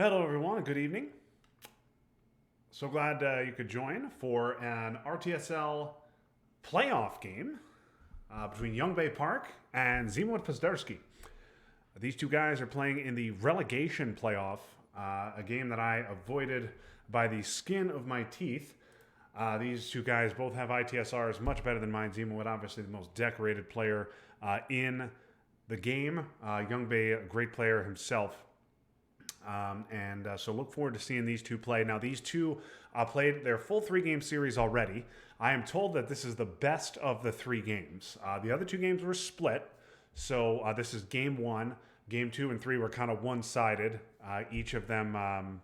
Hello, everyone. Good evening. So glad you could join for an RTSL playoff game between Youngbae Park and Ziemowit Pazderski. These two guys are playing in the relegation playoff, a game that I avoided by the skin of my teeth. These two guys both have ITSRs much better than mine. Ziemowit, obviously the most decorated player in the game. Youngbae, a great player himself. So look forward to seeing these two play. Now, these two played their full three-game series already. I am told that this is the best of the three games. The other two games were split. So this is game one. Game two and three were kind of one-sided. Each of them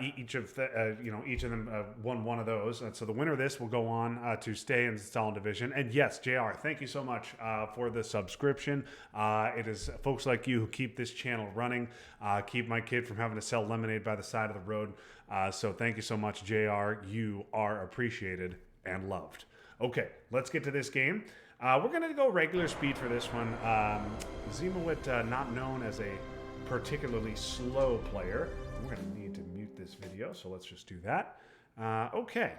each of them won one of those, and so the winner of this will go on to stay in the Stalin division. And yes, JR, thank you so much for the subscription. It is folks like you who keep this channel running, keep my kid from having to sell lemonade by the side of the road. So thank you so much, JR. You are appreciated and loved. Okay, let's get to this game. We're going to go regular speed for this one. Ziemowit, not known as a particularly slow player. We're going to need to mute this video, so let's just do that. Okay.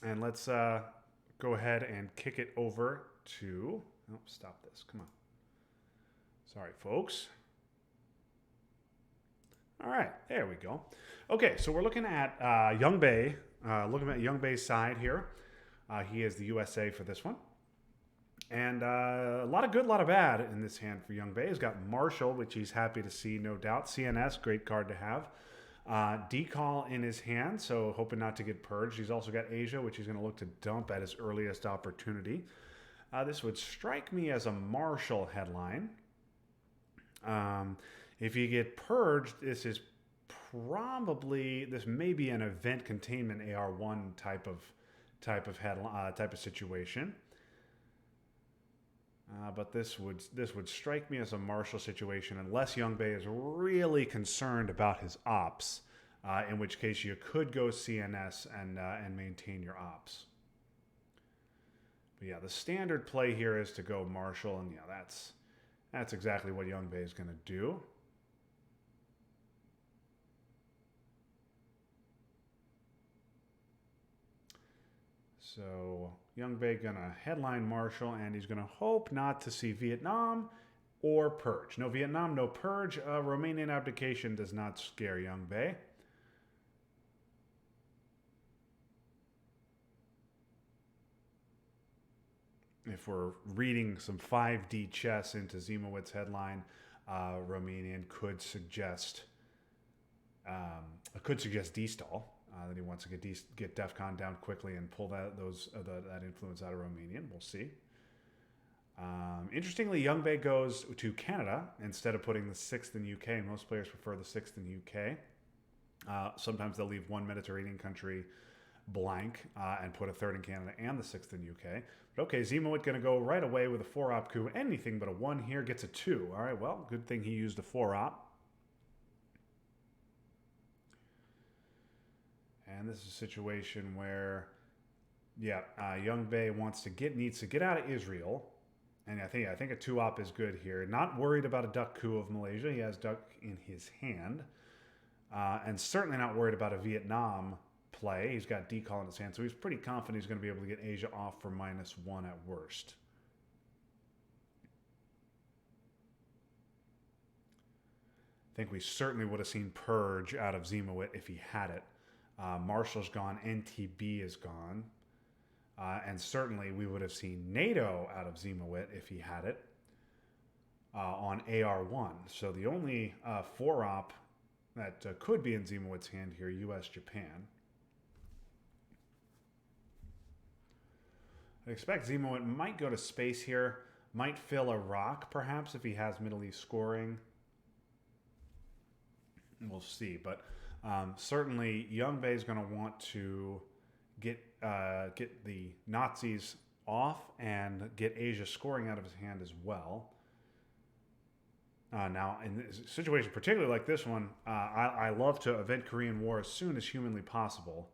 And let's go ahead and kick it over to... Oh, stop this. Come on. Sorry, folks. All right, there we go. Okay, so we're looking at Youngbae. Looking at Youngbae's side here. He is the USA for this one. And a lot of good, a lot of bad in this hand for Youngbae. He's got Marshall, which he's happy to see, no doubt. CNS, great card to have. Decall in his hand, so hoping not to get purged. He's also got Asia, which he's going to look to dump at his earliest opportunity. This would strike me as a Marshall headline. If you get purged, this may be an event containment AR1 type of situation. But this would strike me as a Marshall situation unless Youngbae is really concerned about his ops, in which case you could go CNS and maintain your ops. But yeah, the standard play here is to go Marshall, and yeah, that's exactly what Youngbae is going to do. So Youngbae gonna headline Marshall, and he's gonna hope not to see Vietnam or Purge. No Vietnam, no Purge. Romanian abdication does not scare Youngbae. If we're reading some 5D chess into Ziemowit's headline, Romanian could suggest D-stall. That he wants to get DEFCON down quickly and pull that influence out of Romanian. We'll see. Interestingly, Youngbae goes to Canada instead of putting the 6th in UK. Most players prefer the 6th in UK. Sometimes they'll leave one Mediterranean country blank and put a 3rd in Canada and the 6th in UK. But okay, Ziemowit going to go right away with a 4-op coup. Anything but a 1 here gets a 2. All right, well, good thing he used a 4-op. And this is a situation where, yeah, Youngbae needs to get out of Israel, and I think a 2-op is good here. Not worried about a duck coup of Malaysia. He has duck in his hand, and certainly not worried about a Vietnam play. He's got decall in his hand, so he's pretty confident he's going to be able to get Asia off for -1 at worst. I think we certainly would have seen Purge out of Ziemowit if he had it. Marshall's gone, NTB is gone. And certainly we would have seen NATO out of Ziemowit if he had it on AR1. So the only 4-op that could be in Ziemowit's hand here, US-Japan. I expect Ziemowit might go to space here, might fill Iraq perhaps if he has Middle East scoring. We'll see, but certainly Youngbae is going to want to get the Nazis off and get Asia scoring out of his hand as well. Now, in a situation particularly like this one, I love to event Korean War as soon as humanly possible.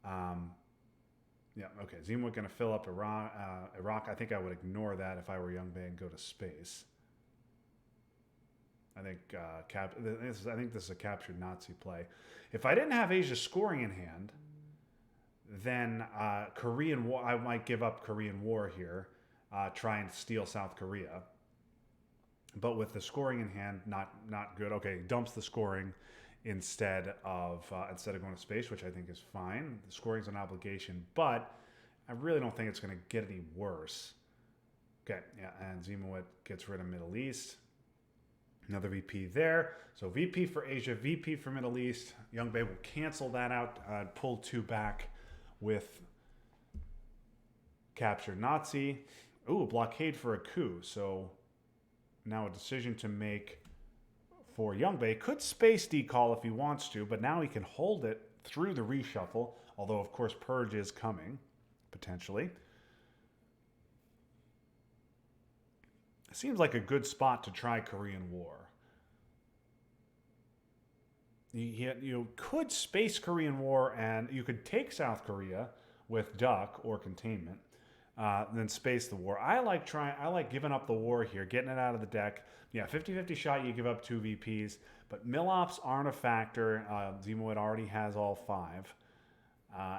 Yeah, okay, Ziemowit going to fill up Iraq. I think I would ignore that if I were Youngbae and go to space. I think I think this is a captured Nazi play. If I didn't have Asia scoring in hand, then Korean War. I might give up Korean War here, trying to steal South Korea. But with the scoring in hand, not good. Okay, dumps the scoring instead of going to space, which I think is fine. The scoring's an obligation, but I really don't think it's going to get any worse. Okay, yeah, and Ziemowit gets rid of Middle East. Another VP there. So VP for Asia, VP for Middle East. Youngbae will cancel that out, pull 2 back with captured Nazi. Ooh, blockade for a coup. So now a decision to make for Youngbae. Could space decall if he wants to, but now he can hold it through the reshuffle, although of course Purge is coming, potentially. It seems like a good spot to try Korean War. You could space Korean War, and you could take South Korea with duck or containment, then space the war. I like giving up the war here, getting it out of the deck. Yeah, 50-50 shot, you give up 2 VPs, but mill-ops aren't a factor. Ziemowit already has all 5.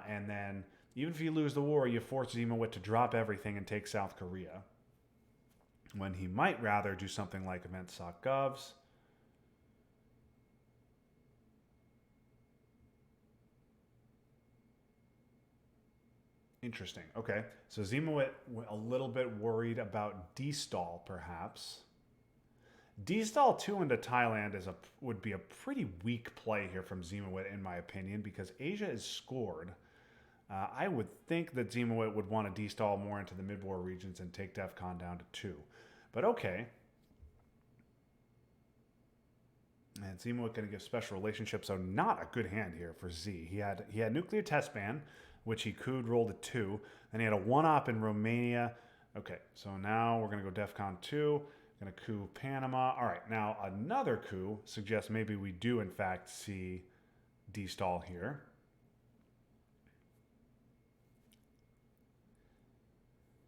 And then even if you lose the war, you force Ziemowit to drop everything and take South Korea, when he might rather do something like event soc govs. Interesting. Okay. So Ziemowit a little bit worried about D-stall, perhaps. D-stall 2 into Thailand would be a pretty weak play here from Ziemowit, in my opinion, because Asia is scored. I would think that Ziemowit would want to D-stall more into the mid-war regions and take DEFCON down to 2. But okay. And Ziemowit going to give special relationship, so not a good hand here for Z. He had nuclear test ban, which he could roll to 2. Then he had a 1-op in Romania. Okay, so now we're going to go DEFCON 2. Going to coup Panama. All right, now another coup suggests maybe we do, in fact, see D-stall here.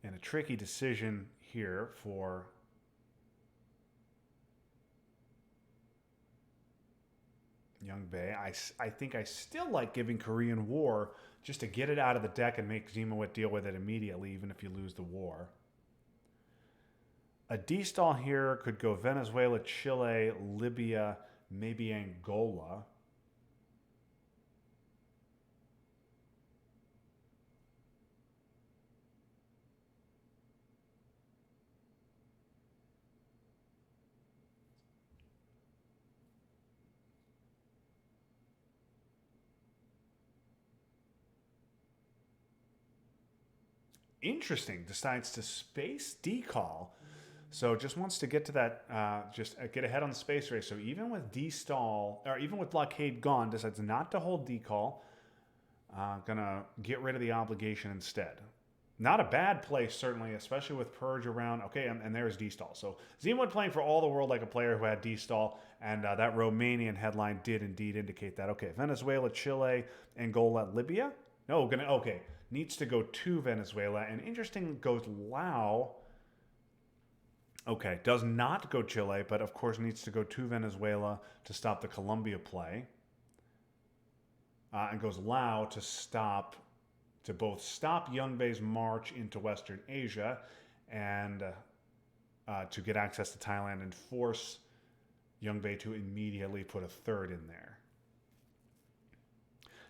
And a tricky decision here for Youngbae. I think I still like giving Korean War just to get it out of the deck and make Ziemowit deal with it immediately, even if you lose the war. A D-stall here could go Venezuela, Chile, Libya, maybe Angola. Interesting. Decides to space decall. So just wants to get to that, get ahead on the space race. So even with D-stall, or even with blockade gone, decides not to hold decall. Gonna get rid of the obligation instead. Not a bad play, certainly, especially with Purge around. Okay, and there's D-stall. So Ziemowit playing for all the world like a player who had D-stall, and that Romanian headline did indeed indicate that. Okay, Venezuela, Chile, Angola, Libya? No, okay. Needs to go to Venezuela, and interesting, goes Lao. Okay, does not go Chile, but of course needs to go to Venezuela to stop the Colombia play. And goes Lao to both stop Youngbae's march into Western Asia and to get access to Thailand and force Youngbae to immediately put a 3rd in there.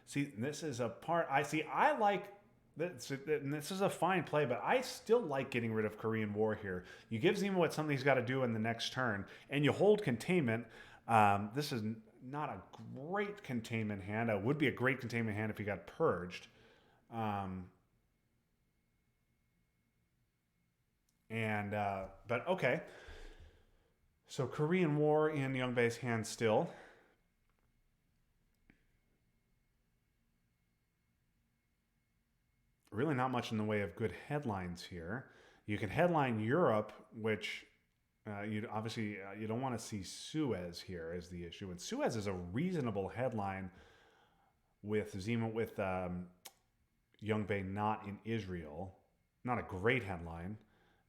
See, this is a part I like. This is a fine play, but I still like getting rid of Korean War here. You give Ziemowit something he's got to do in the next turn, and you hold containment. This is not a great containment hand. It would be a great containment hand if he got purged. But okay. So Korean War in Youngbae's hand still. Really not much in the way of good headlines here. You can headline Europe, which you don't want to see Suez here as the issue. And Suez is a reasonable headline with Youngbae not in Israel. Not a great headline.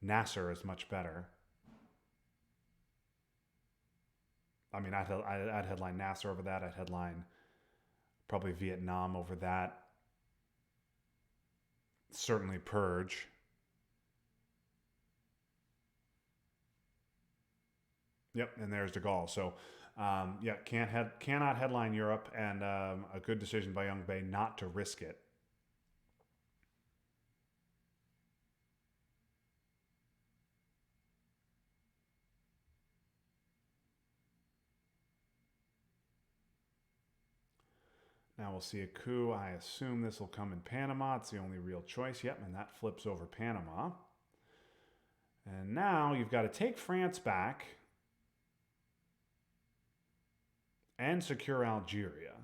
Nasser is much better. I mean, I'd headline Nasser over that. I'd headline probably Vietnam over that. Certainly Purge. Yep, and there's De Gaulle. So, yeah, cannot headline Europe, and a good decision by Youngbae not to risk it. Now we'll see a coup. I assume this will come in Panama. It's the only real choice. Yep, and that flips over Panama. And now you've got to take France back and secure Algeria.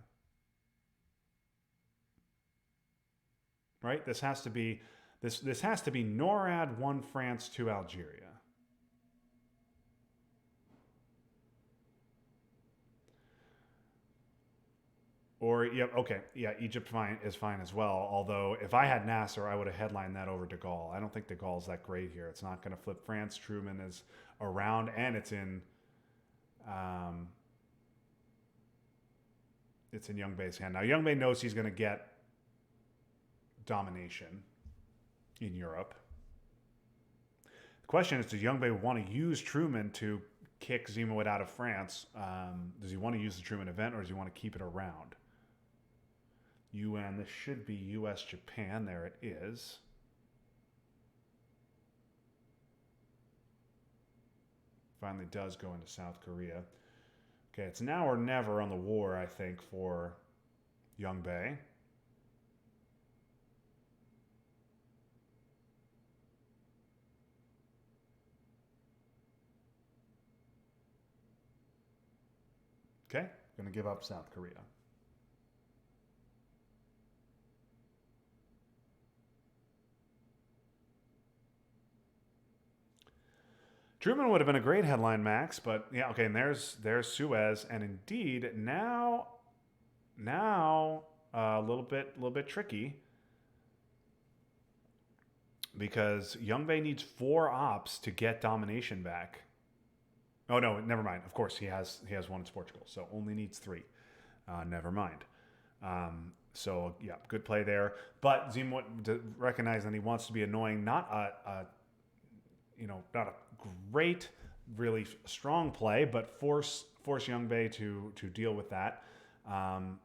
Right? This has to be NORAD 1 France to Algeria. Or, yep, okay, yeah, Egypt is fine as well. Although, if I had Nasser, I would have headlined that over De Gaulle. I don't think De Gaulle's that great here. It's not going to flip France. Truman is around, and it's in Youngbae's hand. Now, Youngbae knows he's going to get domination in Europe. The question is, does Youngbae want to use Truman to kick Ziemowit out of France? Does he want to use the Truman event, or does he want to keep it around? UN, this should be US Japan. There it is. Finally does go into South Korea. Okay, it's now or never on the war, I think, for Youngbae. Okay, going to give up South Korea. Truman would have been a great headline, Max, but yeah, okay, and there's Suez, and indeed now a little bit tricky because Youngbae needs 4 ops to get domination back. Oh no, never mind. Of course, he has one in Portugal, so only needs 3. Never mind. So yeah, good play there. But Ziemowit recognized that he wants to be annoying, not a great, really strong play, but force Youngbae to deal with that.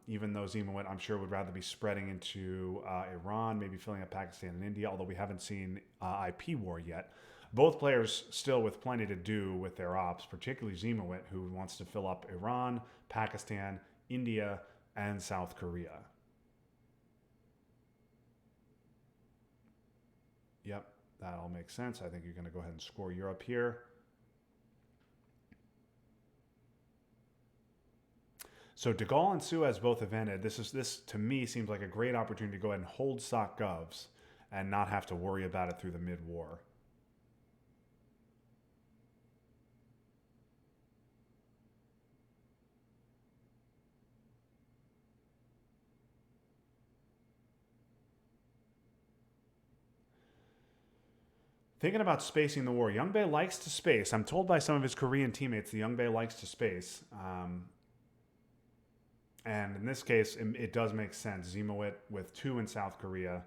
Even though Ziemowit, I'm sure, would rather be spreading into Iran, maybe filling up Pakistan and India, although we haven't seen IP war yet. Both players still with plenty to do with their ops, particularly Ziemowit, who wants to fill up Iran, Pakistan, India, and South Korea. Yep, that all makes sense. I think you're going to go ahead and score Europe here. So De Gaulle and Suez both have ended. This to me seems like a great opportunity to go ahead and hold SOC govs and not have to worry about it through the mid-war. Thinking about spacing the war, Youngbae likes to space. I'm told by some of his Korean teammates that Youngbae likes to space. And in this case, it does make sense. Ziemowit with 2 in South Korea.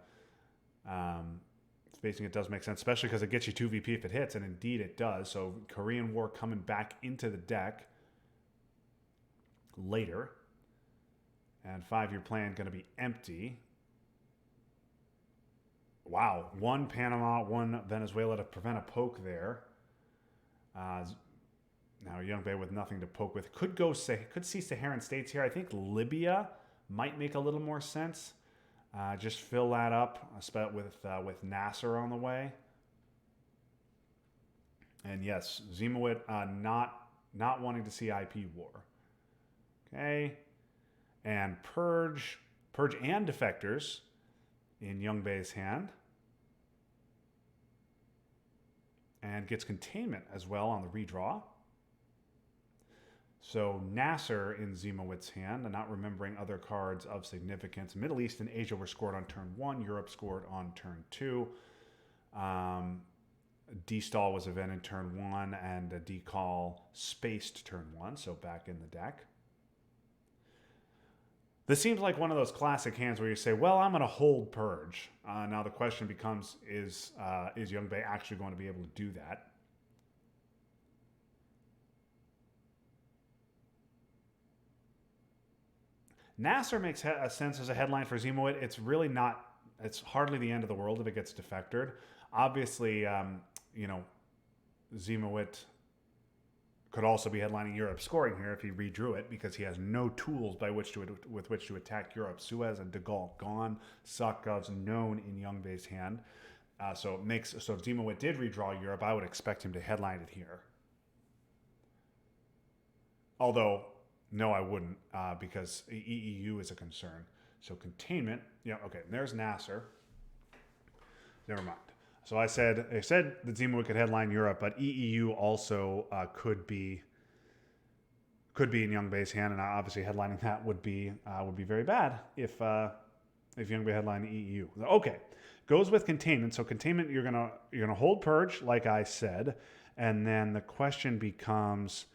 Spacing it does make sense, especially because it gets you 2 VP if it hits, and indeed it does. So Korean War coming back into the deck later. And 5-year plan going to be empty. Wow, 1 Panama, 1 Venezuela to prevent a poke there. Now Youngbae with nothing to poke with. Could see Saharan states here. I think Libya might make a little more sense. Just fill that up with Nasser on the way. And yes, Ziemowit not wanting to see IP war. Okay, and purge and defectors in Youngbae's hand. And gets containment as well on the redraw. So Nasser in Ziemowit's hand, and not remembering other cards of significance. Middle East and Asia were scored on turn 1. Europe scored on turn 2. D-stall was evented turn 1 and a decall spaced turn 1, so back in the deck. This seems like one of those classic hands where you say, well, I'm going to hold Purge. Now the question becomes, is Youngbae actually going to be able to do that? Nasser makes sense as a headline for Ziemowit. It's really not, it's hardly the end of the world if it gets defectored. Obviously, Ziemowit could also be headlining Europe scoring here if he redrew it, because he has no tools with which to attack Europe. Suez and De Gaulle gone. Sakgov's known in Youngbae's hand. So if Ziemowit did redraw Europe, I would expect him to headline it here. Although, no, I wouldn't, because EEU is a concern. So containment, yeah, okay, there's Nasser. Never mind. So I said that Ziemowit could headline Europe, but EEU also could be in Youngbae's hand, and obviously headlining that would be very bad if Youngbae headlined EEU. Okay, goes with containment. So containment, you're gonna hold Purge, like I said, and then the question becomes,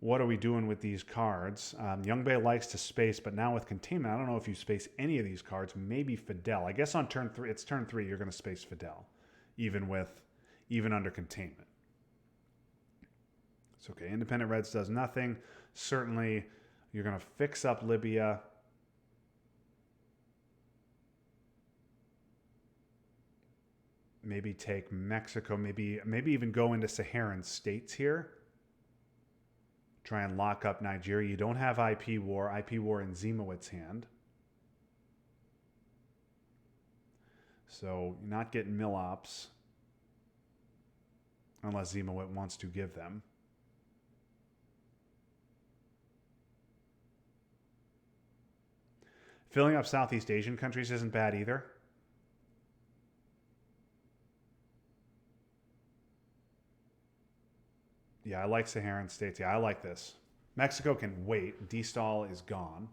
what are we doing with these cards? Youngbae likes to space, but now with containment, I don't know if you space any of these cards. Maybe Fidel. I guess on turn 3, it's turn 3, you're going to space Fidel, even under containment. It's okay. Independent Reds does nothing. Certainly, you're going to fix up Libya. Maybe take Mexico. Maybe even go into Saharan states here. Try and lock up Nigeria. You don't have IP war. IP war in Ziemowit's hand. So you're not getting mill ops unless Ziemowit wants to give them. Filling up Southeast Asian countries isn't bad either. Yeah, I like Saharan states. Yeah, I like this. Mexico can wait. D-stall is gone.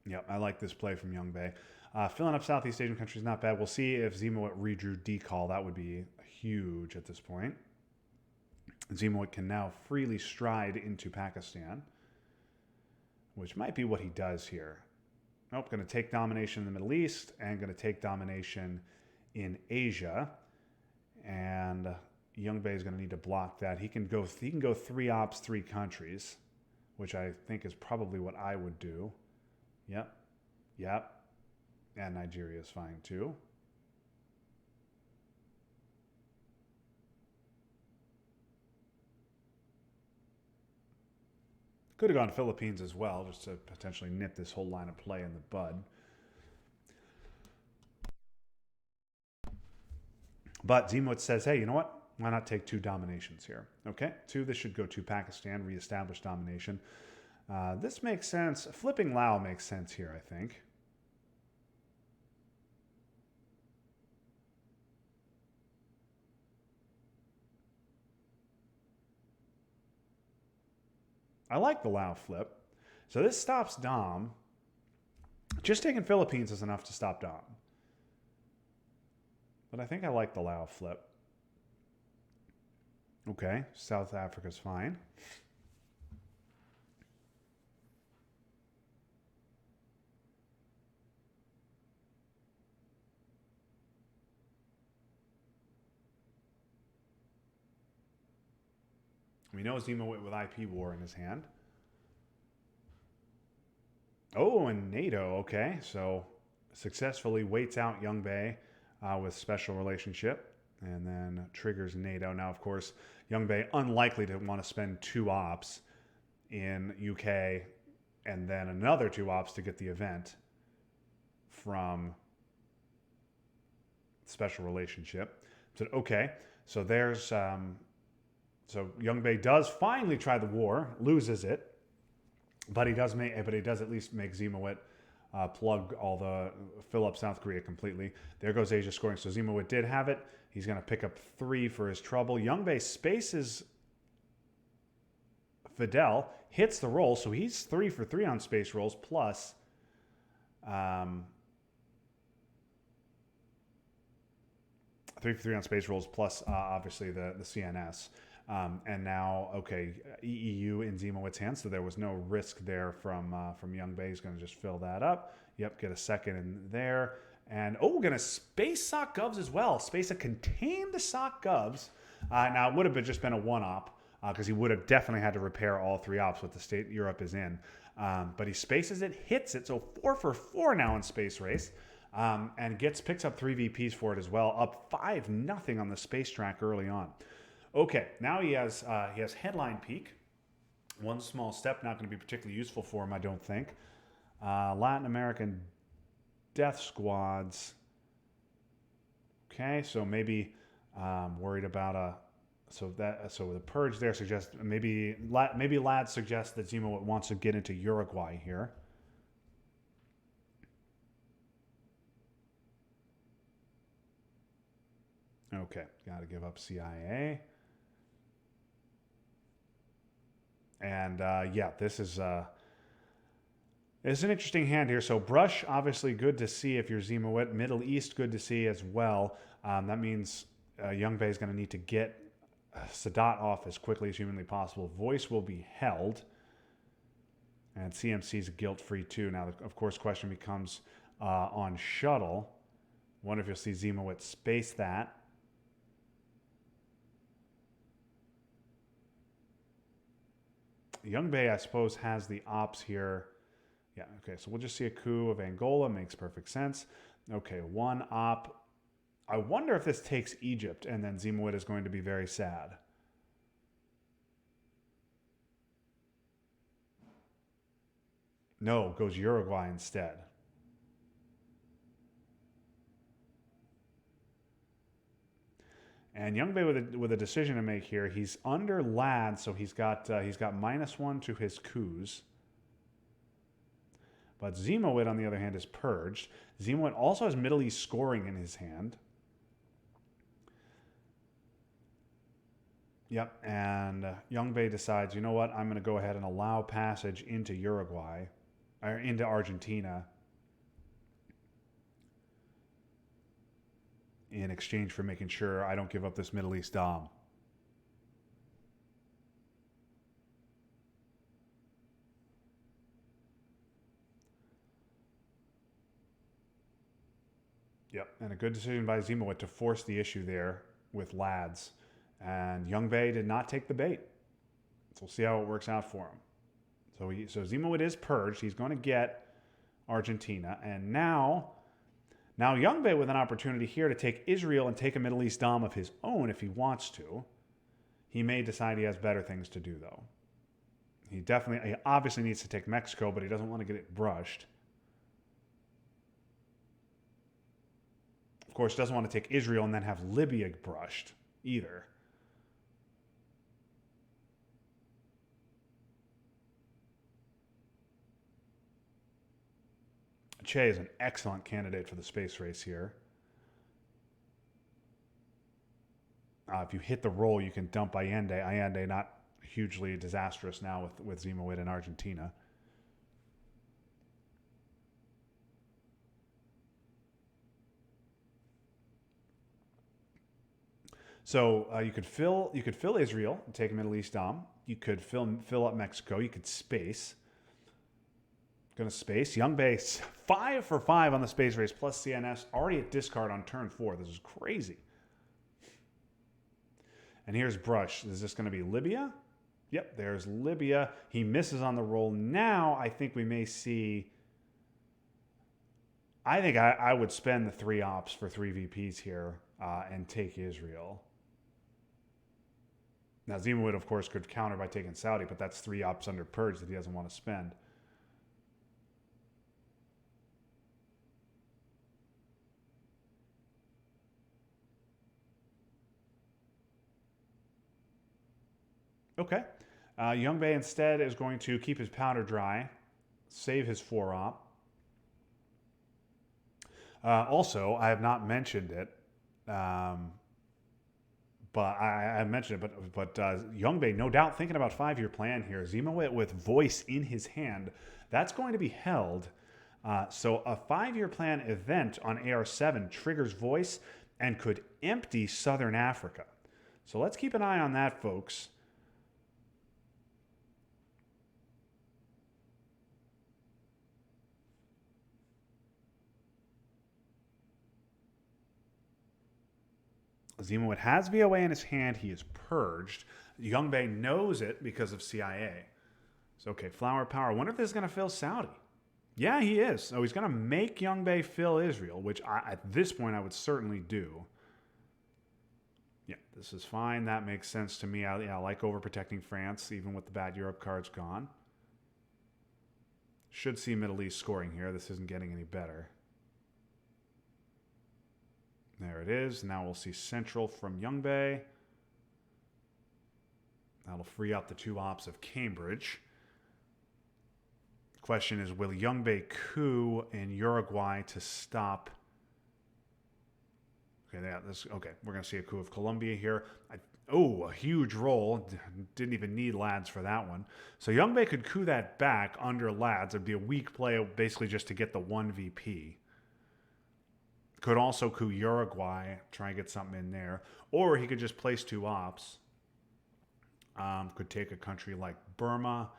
Yep, I like this play from Youngbae. Filling up Southeast Asian countries, not bad. We'll see if Ziemowit redrew decall. That would be huge at this point. Ziemowit can now freely stride into Pakistan, which might be what he does here. Nope, going to take domination in the Middle East and going to take domination in Asia, and Youngbae is going to need to block that. He can go 3 ops, 3 countries, which I think is probably what I would do. Yep, and Nigeria is fine too. Could have gone Philippines as well, just to potentially nip this whole line of play in the bud. But Ziemowit says, hey, you know what? Why not take 2 dominations here? Okay, 2. This should go to Pakistan, reestablish domination. This makes sense. Flipping Lao makes sense here, I think. I like the Lao flip. So this stops Dom. Just taking Philippines is enough to stop Dom. But I think I like the Lao flip. Okay, South Africa's fine. We know Ziemowit with IP war in his hand. Oh, and NATO, okay. So successfully waits out Youngbae with special relationship and then triggers NATO. Now, of course, Youngbae unlikely to want to spend 2 ops in UK and then another 2 ops to get the event from special relationship. So, okay, so there's... So Youngbae does finally try the war, loses it, but he does at least make Ziemowit fill up South Korea completely. There goes Asia scoring. So Ziemowit did have it. He's going to pick up 3 for his trouble. Youngbae spaces Fidel, hits the roll, so he's 3 for 3 on space rolls plus 3 for 3 on space rolls plus obviously the CNS. And now, okay, EEU in Ziemowit's hands, so there was no risk there from Youngbae. He's going to just fill that up. Yep, get a second in there. And, we're going to space sock Govs as well. Space a contained sock Govs. Now, it would have just been a 1-op because he would have definitely had to repair all 3 ops with the state Europe is in. But he spaces it, hits it, so 4 for 4 now in Space Race. And picks up 3 VPs for it as well, up 5-0 on the space track early on. Okay, now he has headline peak. One small step, not going to be particularly useful for him, I don't think. Latin American death squads. Okay, so maybe worried about so the purge there suggests maybe Lad suggests that Ziemowit wants to get into Uruguay here. Okay, got to give up CIA. And this is it's an interesting hand here. So Brush, obviously good to see if you're Ziemowit. Middle East, good to see as well. That means Youngbae is going to need to get Sadat off as quickly as humanly possible. Voice will be held. And CMC is guilt-free too. Now, of course, question becomes on shuttle. Wonder if you'll see Ziemowit space that. Youngbae, I suppose, has the ops here. Yeah, okay, so we'll just see a coup of Angola. Makes perfect sense. Okay, 1 op. I wonder if this takes Egypt, and then Ziemowit is going to be very sad. No, goes Uruguay instead. And Youngbae with a decision to make here. He's under Lad, so he's got -1 to his coups. But Ziemowit, on the other hand, is purged. Ziemowit also has Middle East scoring in his hand. Yep, and Youngbae decides, you know what, I'm going to go ahead and allow passage into Uruguay, or into Argentina, in exchange for making sure I don't give up this Middle East dom. Yep, and a good decision by Ziemowit to force the issue there with Lads. And Youngbae did not take the bait. So we'll see how it works out for him. So Ziemowit is purged. He's going to get Argentina. And now Youngbae with an opportunity here to take Israel and take a Middle East dom of his own if he wants to. He may decide he has better things to do, though. He obviously needs to take Mexico, but he doesn't want to get it brushed. Of course, doesn't want to take Israel and then have Libya brushed either. Che is an excellent candidate for the space race here. If you hit the roll, you can dump Allende. Allende not hugely disastrous now with Ziemowit in Argentina. So you could fill Israel and take a Middle East dom. You could fill up Mexico. You could space. Going to space. Youngbae 5 for 5 on the space race plus CNS. Already at discard on turn 4. This is crazy. And here's Brush. Is this going to be Libya? Yep, there's Libya. He misses on the roll. Now I think we may see... I think I would spend the 3 ops for 3 VPs here and take Israel. Now Ziemowit, of course, could counter by taking Saudi, but that's 3 ops under purge that he doesn't want to spend. Okay. Youngbae instead is going to keep his powder dry, save his 4 op. Also, I have not mentioned it, but I mentioned it. But Youngbae, no doubt, thinking about 5-year plan here. Ziemowit with voice in his hand, that's going to be held. So a 5-year plan event on AR7 triggers voice. and could empty southern Africa. So let's keep an eye on that, folks. Ziemowit has VOA in his hand. He is purged. Youngbae knows it because of CIA. So, okay, flower power. I wonder if this is going to fill Saudi. Yeah, he is. So he's going to make Youngbae fill Israel, which at this point I would certainly do. Yeah, this is fine. That makes sense to me. I like overprotecting France, even with the bad Europe cards gone. Should see Middle East scoring here. This isn't getting any better. There it is. Now we'll see Central from Youngbae. That'll free up the 2 ops of Cambridge. Question is, will Youngbae coup in Uruguay to stop? Okay, okay, we're going to see a coup of Colombia here. A huge roll. Didn't even need Lads for that one. So Youngbae could coup that back under Lads. It'd be a weak play, basically just to get the 1 VP. Could also coup Uruguay, try and get something in there. Or he could just place 2 ops. Could take a country like Burma.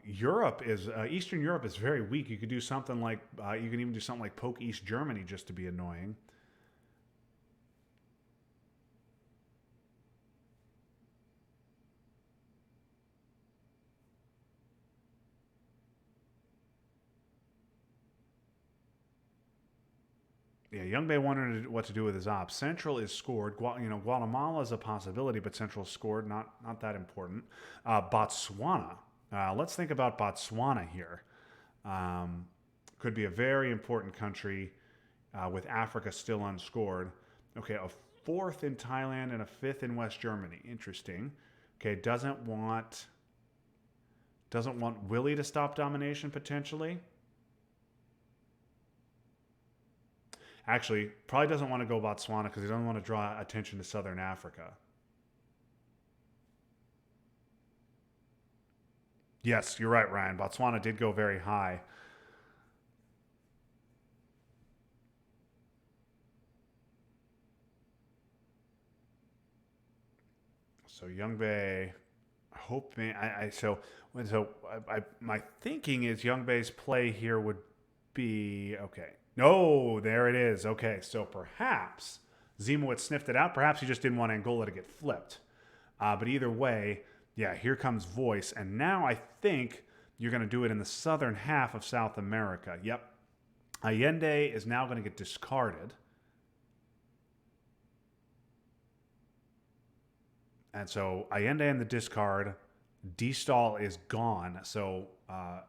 Europe is Eastern Europe is very weak. You could do something like you can even do something like poke East Germany just to be annoying. Yeah, Youngbae wondered what to do with his ops. Central is scored. Guatemala is a possibility, but Central scored. Not that important. Botswana. Let's think about Botswana here. Could be a very important country with Africa still unscored. Okay, a 4th in Thailand and a 5th in West Germany. Interesting. Okay, doesn't want Willie to stop domination potentially. Actually, probably doesn't want to go Botswana because he doesn't want to draw attention to Southern Africa. Yes, you're right, Ryan. Botswana did go very high. So Youngbae, my thinking is Youngbae's play here would be okay. No, there it is. Okay, so perhaps Ziemowit sniffed it out. Perhaps he just didn't want Angola to get flipped. But either way, yeah, here comes voice. And now I think you're going to do it in the southern half of South America. Yep. Allende is now going to get discarded. And so Allende in the discard. D-stall is gone. So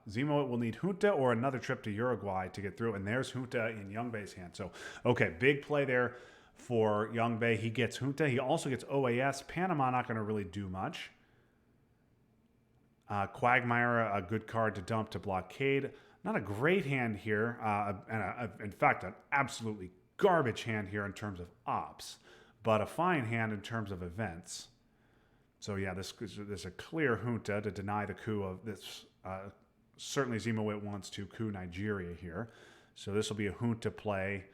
Ziemowit will need Junta or another trip to Uruguay to get through. And there's Junta in Youngbae's hand. So, okay, big play there for Youngbae. He gets Junta. He also gets OAS. Panama not going to really do much. Quagmire, a good card to dump to blockade. Not a great hand here. In fact, an absolutely garbage hand here in terms of ops. But a fine hand in terms of events. So yeah, there's a clear junta to deny the coup of this. Certainly Ziemowit wants to coup Nigeria here. So this will be a junta play.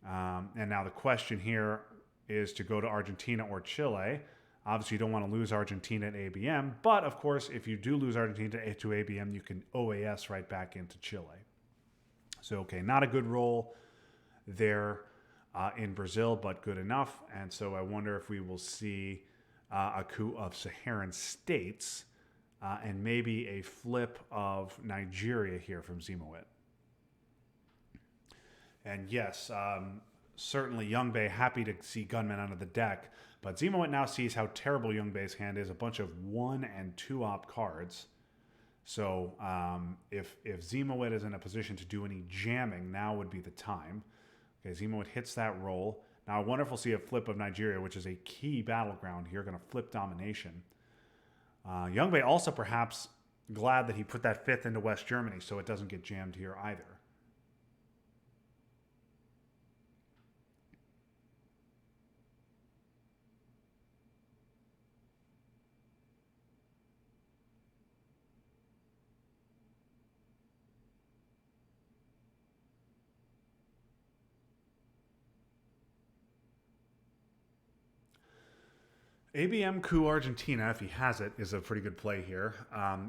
And now the question here is to go to Argentina or Chile. Obviously, you don't want to lose Argentina at ABM. But, of course, if you do lose Argentina to ABM, you can OAS right back into Chile. So, okay, not a good roll there in Brazil, but good enough. And so I wonder if we will see a coup of Saharan states and maybe a flip of Nigeria here from Ziemowit. And yes, certainly Youngbae happy to see Gunman under the deck, but Ziemowit now sees how terrible Youngbae's hand is, a bunch of 1 and 2 op cards. So if Ziemowit is in a position to do any jamming, now would be the time. Okay, Ziemowit hits that roll. Now I wonder if we'll see a flip of Nigeria, which is a key battleground here, going to flip domination. Youngbae also perhaps glad that he put that 5th into West Germany so it doesn't get jammed here either. ABM coup Argentina, if he has it, is a pretty good play here.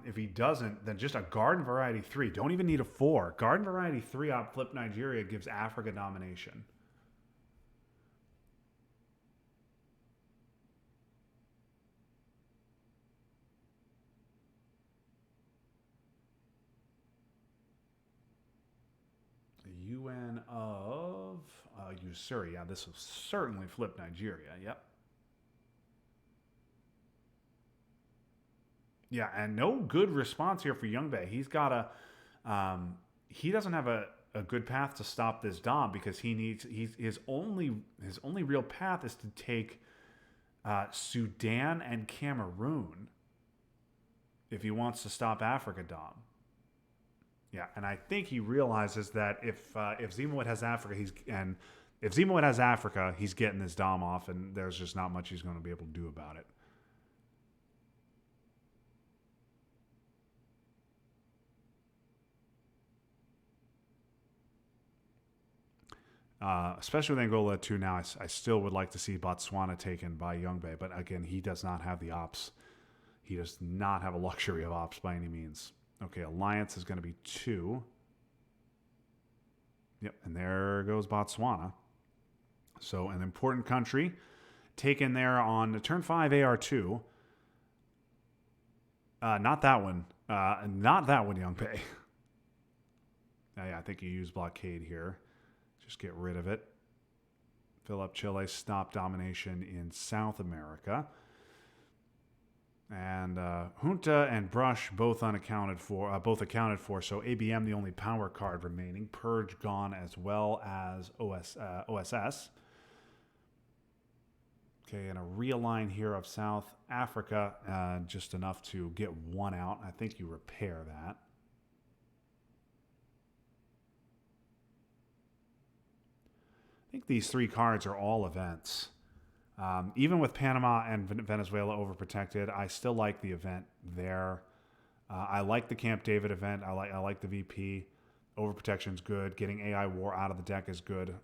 If he doesn't, then just a Garden Variety 3. Don't even need a 4. Garden Variety 3 op flip Nigeria gives Africa domination. UN of Usuri. Yeah, this will certainly flip Nigeria. Yep. Yeah, and no good response here for Youngbae. He's got he doesn't have a good path to stop this Dom because his only real path is to take Sudan and Cameroon if he wants to stop Africa Dom. Yeah, and I think he realizes that if Ziemowit has Africa, he's getting this Dom off, and there's just not much he's going to be able to do about it. Especially with Angola too. Now, I still would like to see Botswana taken by Youngbae, but again, he does not have the ops. He does not have a luxury of ops by any means. Okay, alliance is going to be 2. Yep, and there goes Botswana. So an important country taken there on turn 5 AR2. Not that one. Not that one, Youngbae. Yeah, I think you use blockade here. Just get rid of it. Fill up Chile. Stop domination in South America. And Junta and Brush both unaccounted for. Both accounted for. So ABM the only power card remaining. Purge gone as well as OSS. Okay, and a realign here of South Africa, just enough to get 1 out. I think you repair that. I think these 3 cards are all events. Even with Panama and Venezuela overprotected, I still like the event there. I like the Camp David event. I like the VP. Overprotection's good. Getting AI War out of the deck is good.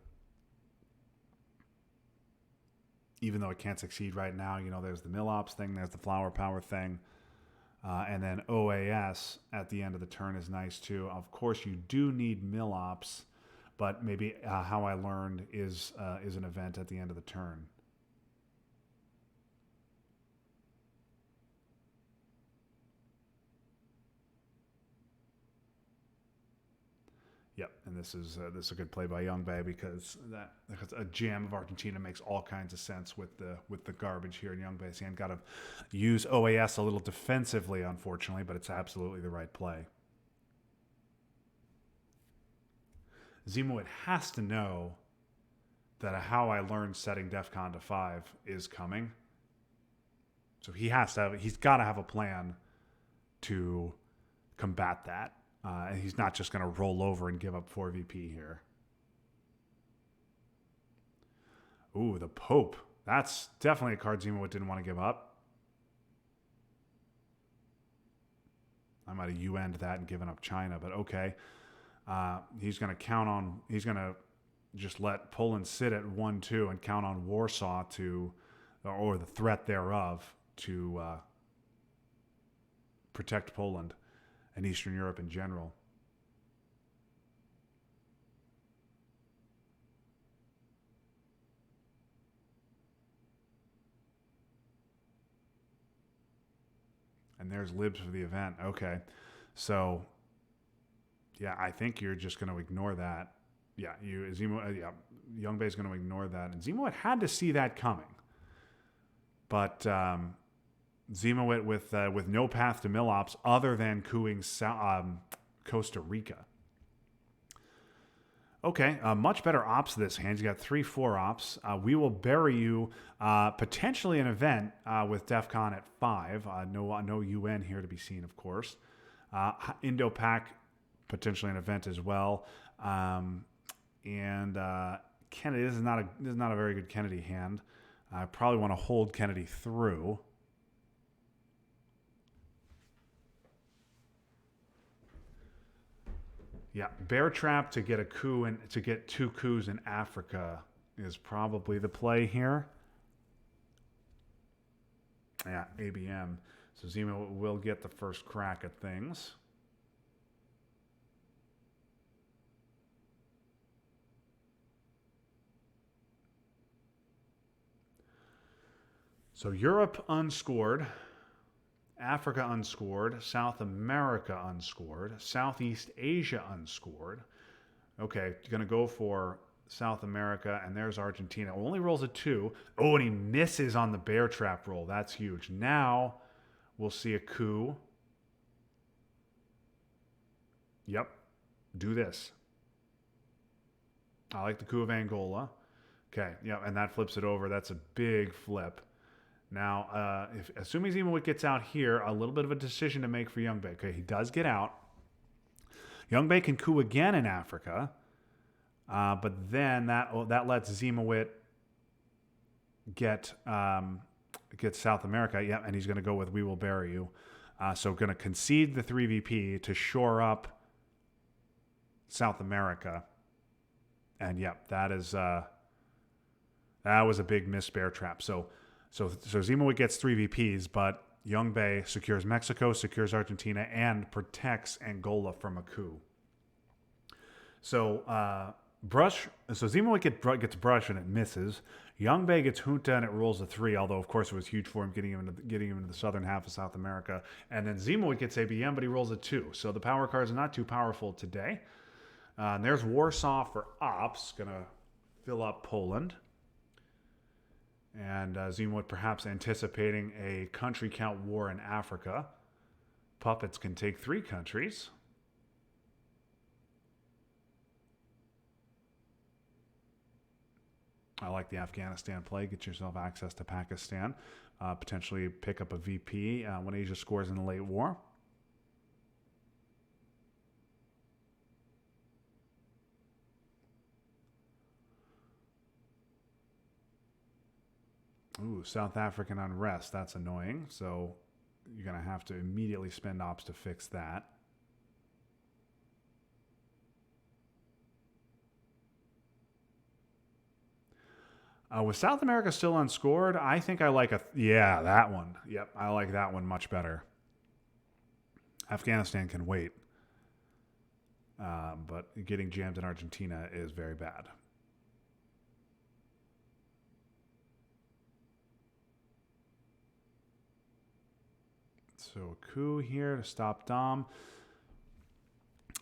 Even though it can't succeed right now, there's the Mill Ops thing, there's the Flower Power thing. And then OAS at the end of the turn is nice too. Of course, you do need Mill Ops, but maybe How I Learned is an event at the end of the turn. Yep, and this is a good play by Youngbae because a jam of Argentina makes all kinds of sense with the garbage here in Youngbae's hand. Got to use OAS a little defensively, unfortunately, but it's absolutely the right play. Ziemowit has to know that a How I Learned setting DEFCON to 5 is coming, so he's got to have a plan to combat that. And he's not just going to roll over and give up 4 VP here. Ooh, the Pope. That's definitely a card Ziemowit didn't want to give up. I might have UN'd that and given up China, but okay. He's going to just let Poland sit at 1-2 and count on Warsaw or the threat thereof to protect Poland and Eastern Europe in general. And there's libs for the event. Okay. So, yeah, I think you're just going to ignore that. Yeah, Youngbae's going to ignore that. And Ziemowit had to see that coming. But Ziemowit with no path to Mill Ops other than cooing Costa Rica. Okay, much better ops this hand. You got 3-4 ops. We will bury you potentially an event with DEFCON at 5. No UN here to be seen, of course. Indo-Pac potentially an event as well. And Kennedy. This is not a very good Kennedy hand. I probably want to hold Kennedy through. Yeah, Bear Trap to get a coup and to get 2 coups in Africa is probably the play here. Yeah, ABM. So Ziemowit will get the first crack at things. So Europe unscored, Africa unscored, South America unscored, Southeast Asia unscored. Okay, going to go for South America, and there's Argentina. Only rolls a 2. Oh, and he misses on the bear trap roll. That's huge. Now we'll see a coup. Yep, do this. I like the coup of Angola. Okay, yeah, and that flips it over. That's a big flip. Now, if assuming Ziemowit gets out here, a little bit of a decision to make for Youngbae. Okay, he does get out. Youngbae can coup again in Africa, but then that lets Ziemowit get South America. Yeah, and he's going to go with "We Will Bury You." So going to concede the 3VP to shore up South America, and yep, that was a big missed bear trap. So Ziemowit gets 3 VPs, but Youngbae secures Mexico, secures Argentina, and protects Angola from a coup. So Ziemowit gets brush and it misses. Youngbae gets junta and it rolls a 3, although of course it was huge for him getting him into the southern half of South America. And then Ziemowit gets ABM, but he rolls a 2. So the power cards are not too powerful today. And there's Warsaw for Ops, gonna fill up Poland. And Ziemowit perhaps anticipating a country count war in Africa. Puppets can take 3 countries. I like the Afghanistan play. Get yourself access to Pakistan. Potentially pick up a VP when Asia scores in the late war. Ooh, South African unrest. That's annoying. So you're going to have to immediately spend ops to fix that. With South America still unscored, I think I like that one. Yep, I like that one much better. Afghanistan can wait. But getting jammed in Argentina is very bad. So a coup here to stop Dom.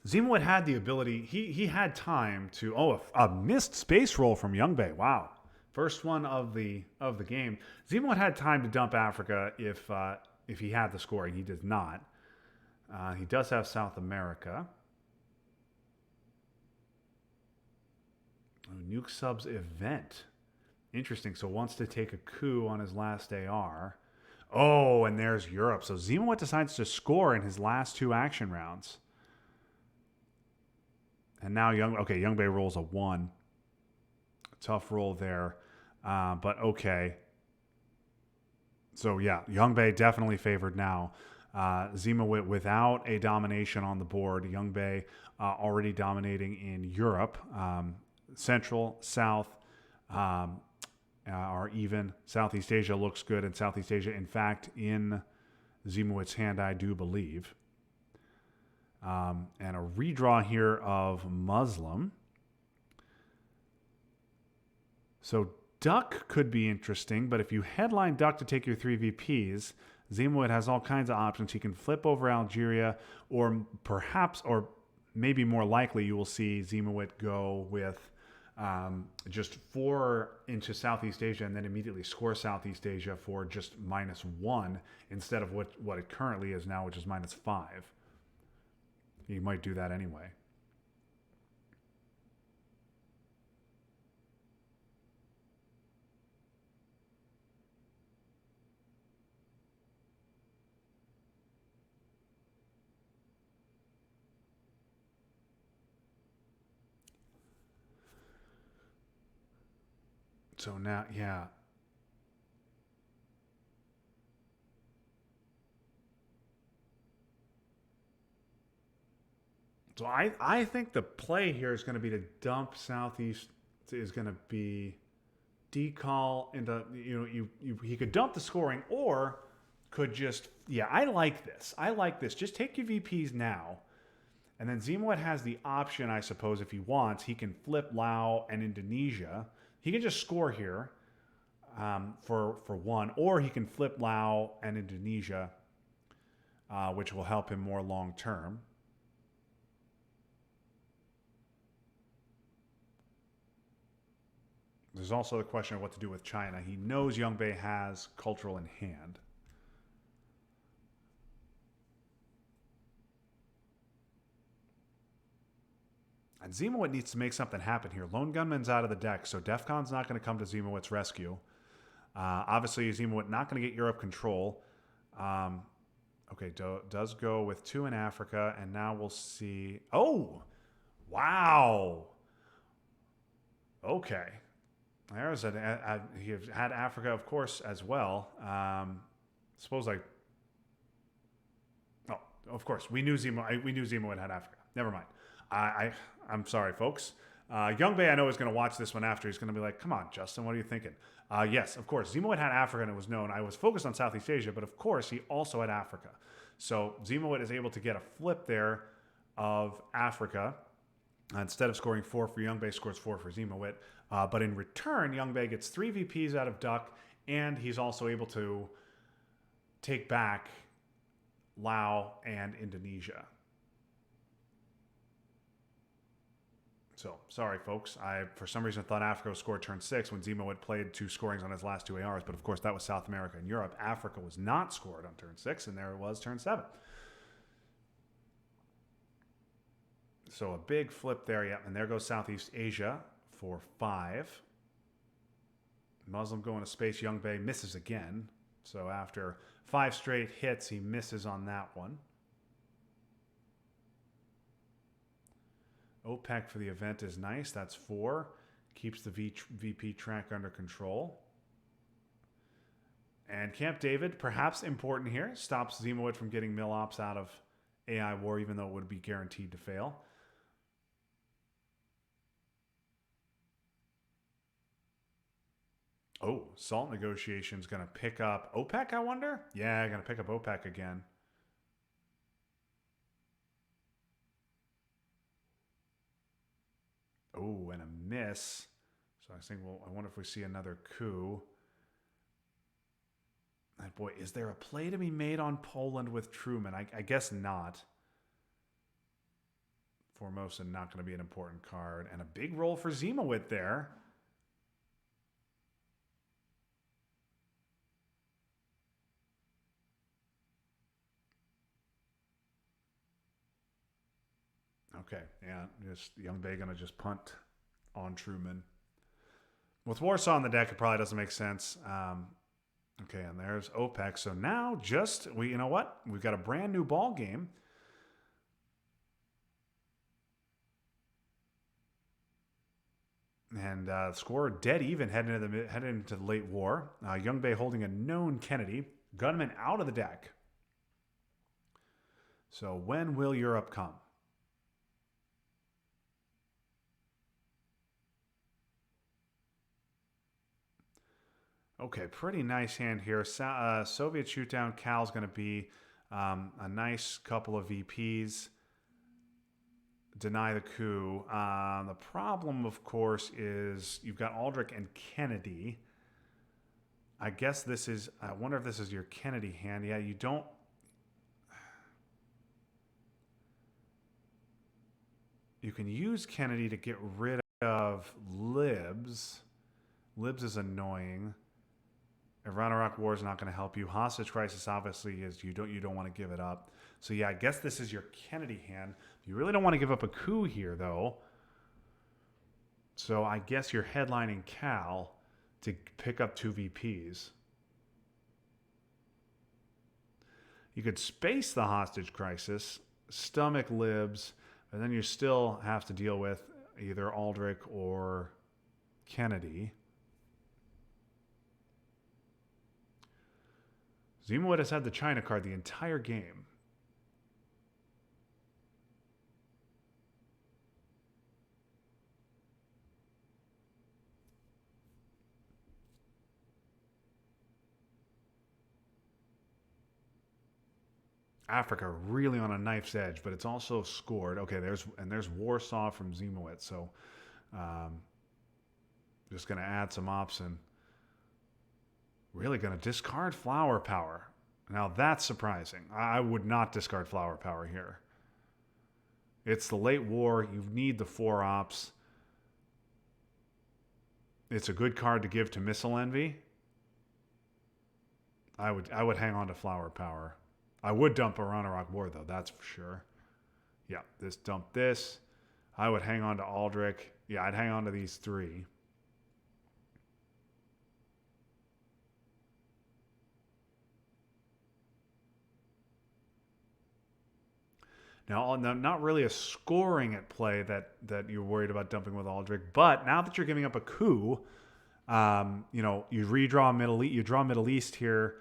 Ziemowit had the ability. He had time to. Oh, a missed space roll from Youngbae. Wow, first one of the game. Ziemowit had time to dump Africa if he had the scoring. He does not. He does have South America. Oh, nuke subs event. Interesting. So wants to take a coup on his last AR. Oh, and there's Europe. So Ziemowit decides to score in his last 2 action rounds. And now Youngbae rolls a 1. Tough roll there. But okay. So yeah, Youngbae definitely favored now. Ziemowit without a domination on the board. Youngbae already dominating in Europe. Central, South, are even. Southeast Asia looks good, and Southeast Asia, in fact, in Ziemowit's hand, I do believe. And a redraw here of Muslim. So Duck could be interesting, but if you headline Duck to take your 3 VPs, Ziemowit has all kinds of options. He can flip over Algeria, or perhaps, or maybe more likely, you will see Ziemowit go with just 4 into Southeast Asia and then immediately score Southeast Asia for just -1 instead of what it currently is now, which is -5. He might do that anyway. So now, yeah. So I think the play here is going to be to dump Southeast, is going to be decall into, he could dump the scoring, or could just, yeah, I like this. I like this. Just take your VPs now. And then Ziemowit has the option, I suppose, if he wants, he can flip Laos and Indonesia. He can just score here for one, or he can flip Laos and Indonesia, which will help him more long term. There's also the question of what to do with China. He knows Youngbae has cultural in hand. And Ziemowit needs to make something happen here. Lone Gunman's out of the deck, so Defcon's not going to come to Ziemowit's rescue. Obviously, Ziemowit not going to get Europe control. Okay, does go with 2 in Africa, and now we'll see. Oh, wow. Okay. There's he had Africa, of course, as well. Suppose like, oh, of course, we knew Ziemowit had Africa. Never mind. I'm sorry, folks. Youngbae, I know, is going to watch this one after. He's going to be like, come on, Justin, what are you thinking? Yes, of course. Ziemowit had Africa, and it was known. I was focused on Southeast Asia, but of course, he also had Africa. So Ziemowit is able to get a flip there of Africa. Instead of scoring 4 for Youngbae, scores 4 for Ziemowit. But in return, Youngbae gets 3 VPs out of Duck, and he's also able to take back Laos and Indonesia. So, sorry, folks. I, for some reason, thought Africa scored turn 6 when Ziemowit played 2 scorings on his last 2 ARs. But, of course, that was South America and Europe. Africa was not scored on turn 6, and there it was turn 7. So, a big flip there. Yeah, and there goes Southeast Asia for 5. Muslim going to space. Youngbae misses again. So, after 5 straight hits, he misses on that one. OPEC for the event is nice. That's 4. Keeps the VP track under control. And Camp David, perhaps important here, stops Ziemowit from getting mill ops out of AI war, even though it would be guaranteed to fail. Oh, salt negotiations going to pick up OPEC, I wonder? Yeah, going to pick up OPEC again. Oh, and a miss. So I think, well, I wonder if we see another coup. And boy, is there a play to be made on Poland with Truman? I guess not. Formosa not going to be an important card. And a big roll for Ziemowit there. Okay, yeah, just Youngbae going to just punt on Truman. With Warsaw on the deck, it probably doesn't make sense. Okay, and there's OPEC. So now you know what? We've got a brand new ball game. And score dead even heading into the late war. Youngbae holding a known Kennedy. Gunman out of the deck. So when will Europe come? Okay, pretty nice hand here. Soviet shootdown. Cal's going to be a nice couple of VPs. Deny the coup. The problem, of course, is you've got Aldrich and Kennedy. I guess this is... I wonder if this is your Kennedy hand. Yeah, you don't... You can use Kennedy to get rid of Libs. Libs is annoying. Iran-Iraq war is not going to help you. Hostage crisis obviously is you don't want to give it up. So yeah, I guess this is your Kennedy hand. You really don't want to give up a coup here though. So I guess you're headlining Cal to pick up 2 VPs. You could space the hostage crisis, stomach Libs, and then you still have to deal with either Aldrich or Kennedy. Ziemowit has had the China card the entire game. Africa really on a knife's edge, but it's also scored. Okay, there's Warsaw from Ziemowit, so just going to add some ops and really going to discard flower power. Now that's surprising. I would not discard flower power here. It's the late war. You need the 4 ops. It's a good card to give to Missile Envy. I would hang on to flower power. I would dump a Ranarok War though, that's for sure. Yeah, dump this. I would hang on to Aldrich. Yeah, I'd hang on to these 3. Now, not really a scoring at play that you're worried about dumping with Aldrich, but now that you're giving up a coup, you redraw Middle East, you draw Middle East here,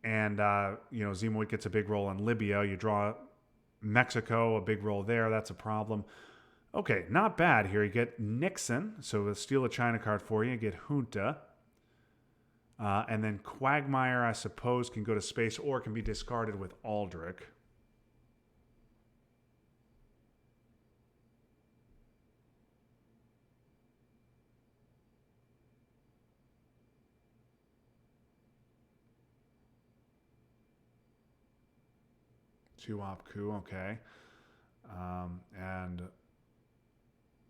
and Ziemowit gets a big role in Libya. You draw Mexico, a big role there. That's a problem. Okay, not bad here. You get Nixon, so we'll steal a China card for you. You get Junta. And then Quagmire, I suppose, can go to space or can be discarded with Aldrich. Two-op coup, okay. And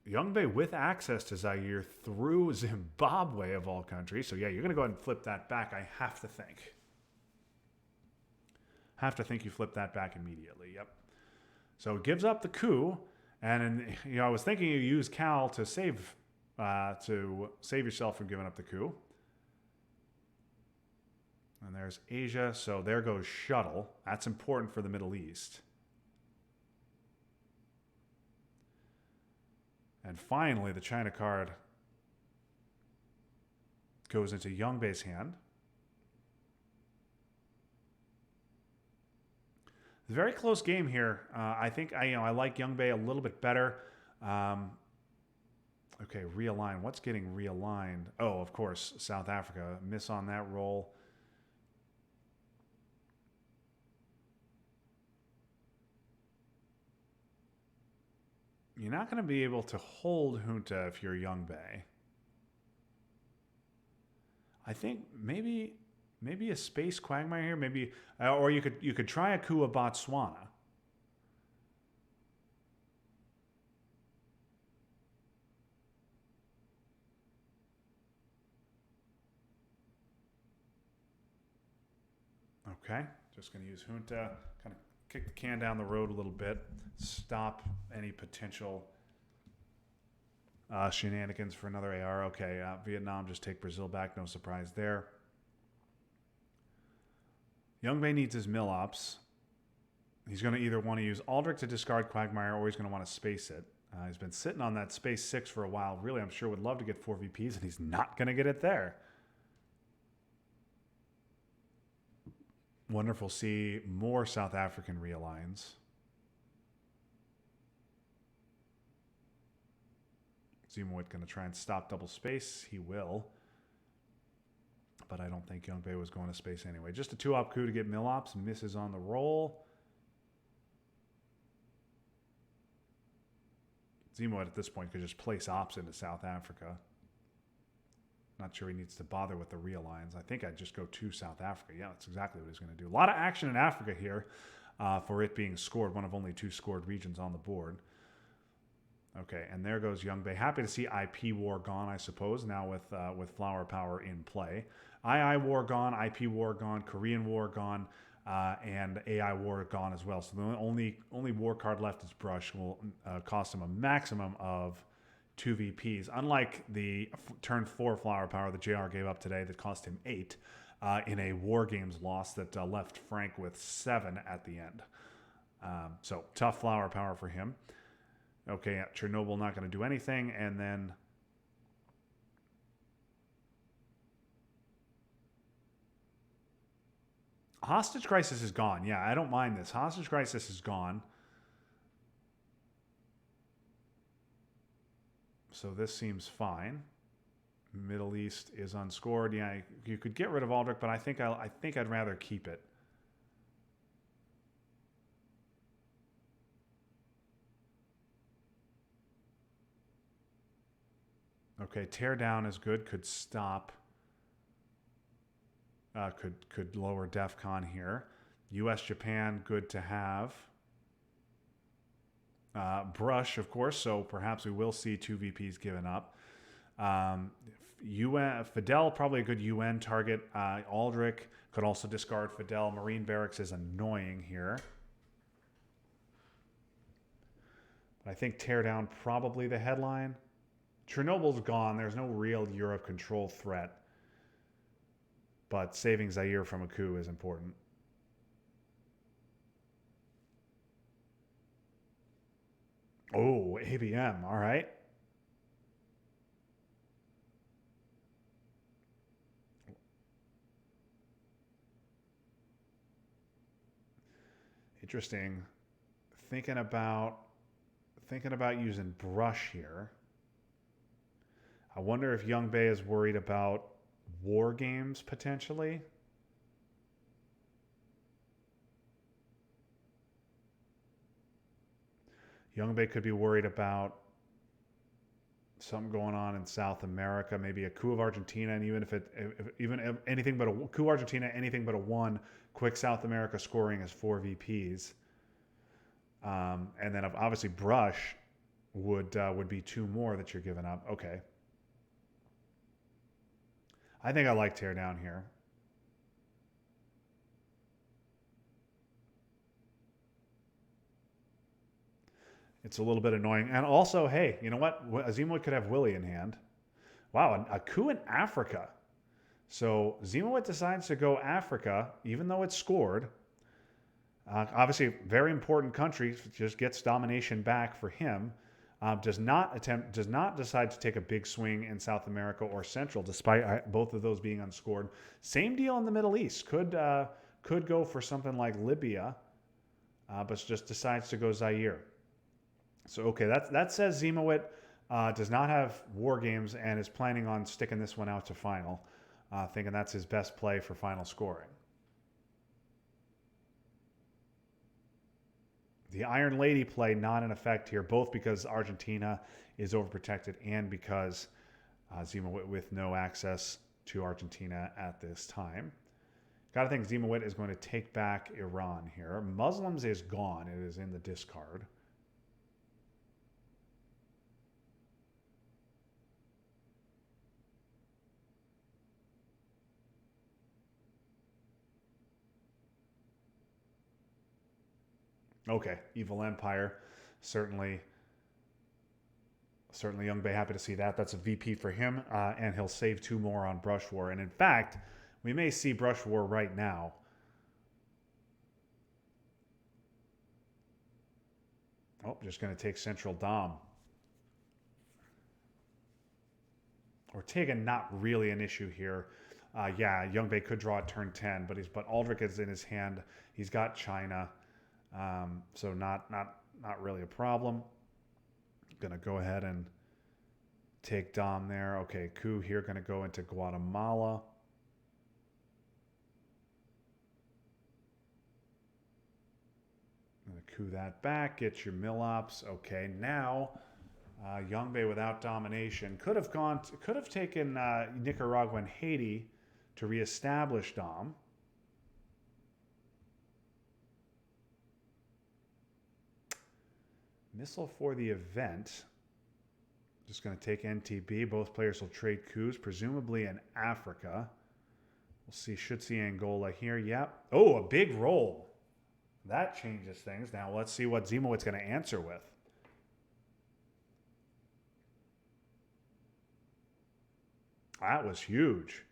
Youngbae with access to Zaire through Zimbabwe of all countries. So yeah, you're going to go ahead and flip that back, I have to think. You flip that back immediately, yep. So it gives up the coup, and I was thinking you use Cal to save yourself from giving up the coup. And there's Asia, so there goes Shuttle. That's important for the Middle East. And finally, the China card goes into Youngbae's hand. It's a very close game here. I think I like Youngbae a little bit better. Okay, realign. What's getting realigned? Oh, of course, South Africa. Miss on that roll. You're not going to be able to hold Junta if you're Youngbae. I think maybe a space Quagmire here, maybe, or you could try a coup of Botswana. Okay, just going to use Junta, kind of kick the can down the road a little bit, stop any potential shenanigans for another AR. Okay, Vietnam, just take Brazil back, no surprise there. Youngbae needs his mill ops. He's going to either want to use Aldrich to discard Quagmire, or he's going to want to space it. He's been sitting on that space 6 for a while. Really, I'm sure would love to get 4 VPs, and he's not going to get it there. Wonderful. See more South African realigns. Ziemowit going to try and stop double space. He will. But I don't think Youngbae was going to space anyway. Just a 2-op coup to get mill ops. Misses on the roll. Ziemowit at this point could just place ops into South Africa. Not sure he needs to bother with the realigns. I think I'd just go to South Africa. Yeah, that's exactly what he's going to do. A lot of action in Africa here for it being scored. One of only 2 scored regions on the board. Okay, and there goes Youngbae. Happy to see IP war gone, I suppose, now with flower power in play. II war gone, IP war gone, Korean war gone, and AI war gone as well. So the only war card left is Brush. Will cost him a maximum of 2 VPs. Unlike the turn 4 flower power that JR gave up today that cost him 8 in a War Games loss that left Frank with 7 at the end. So tough flower power for him. Okay, Chernobyl not going to do anything, and then Hostage Crisis is gone. Yeah, I don't mind this. Hostage Crisis is gone. So this seems fine. Middle East is unscored. Yeah, you could get rid of Aldrich, but I think I'd rather keep it. Okay, tear down is good. Could stop. Could lower DEFCON here. U.S. Japan, good to have. Brush, of course. So perhaps we will see 2 VPs given up. UN Fidel, probably a good UN target. Aldrich could also discard Fidel. Marine Barracks is annoying here. I think tear down probably the headline. Chernobyl's gone. There's no real Europe control threat. But saving Zaire from a coup is important. Oh, ABM. All right. Interesting. Thinking about using brush here. I wonder if Youngbae is worried about war games potentially. Youngbae could be worried about something going on in South America, maybe a coup of Argentina, and even if anything but a coup Argentina, anything but a 1, quick South America scoring is 4 VPs. And then obviously brush would be 2 more that you're giving up. Okay. I think I like tear down here. It's a little bit annoying. And also, hey, you know what? Ziemowit could have Willie in hand. Wow, a coup in Africa. So Ziemowit decides to go Africa, even though it's scored. Obviously, very important country. Just gets domination back for him. Does not decide to take a big swing in South America or Central, despite both of those being unscored. Same deal in the Middle East. Could go for something like Libya, but just decides to go Zaire. So okay, that says Ziemowit does not have war games and is planning on sticking this one out to final, thinking that's his best play for final scoring. The Iron Lady play not in effect here, both because Argentina is overprotected and because Ziemowit with no access to Argentina at this time. Got to think Ziemowit is going to take back Iran here. Muslims is gone. It is in the discard. Okay, Evil Empire, certainly Youngbae happy to see that. That's a VP for him, and he'll save 2 more on Brush War. And in fact, we may see Brush War right now. Oh, just going to take Central Dom. Ortega, not really an issue here. Yeah, Youngbae could draw at turn 10, but Aldrich is in his hand. He's got China. So not really a problem. Gonna go ahead and take Dom there. Okay, coup here, gonna go into Guatemala. Gonna coup that back, get your mill ops. Okay, now Youngbae without domination could have taken Nicaragua and Haiti to reestablish Dom. Missile for the event. Just going to take NTB. Both players will trade coups, presumably in Africa. We'll see. Should see Angola here. Yep. Oh, a big roll. That changes things. Now let's see what Ziemowit's going to answer with. That was huge.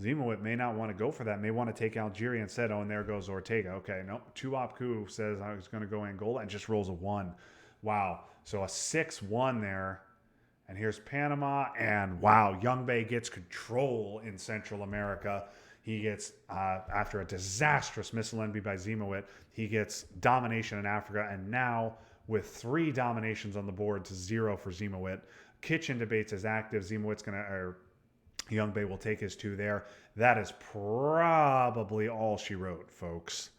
Ziemowit may not want to go for that. May want to take Algeria instead. Oh, and there goes Ortega. Okay, nope. 2-op coup says I was going to go Angola and just rolls a 1. Wow. So a 6-1 there. And here's Panama. And wow, Youngbae gets control in Central America. He gets, after a disastrous missile envy by Ziemowit, he gets domination in Africa. And now with 3 dominations on the board to 0 for Ziemowit. Kitchen debates is active. Ziemowit's going to... Youngbae will take his 2 there. That is probably all she wrote, folks.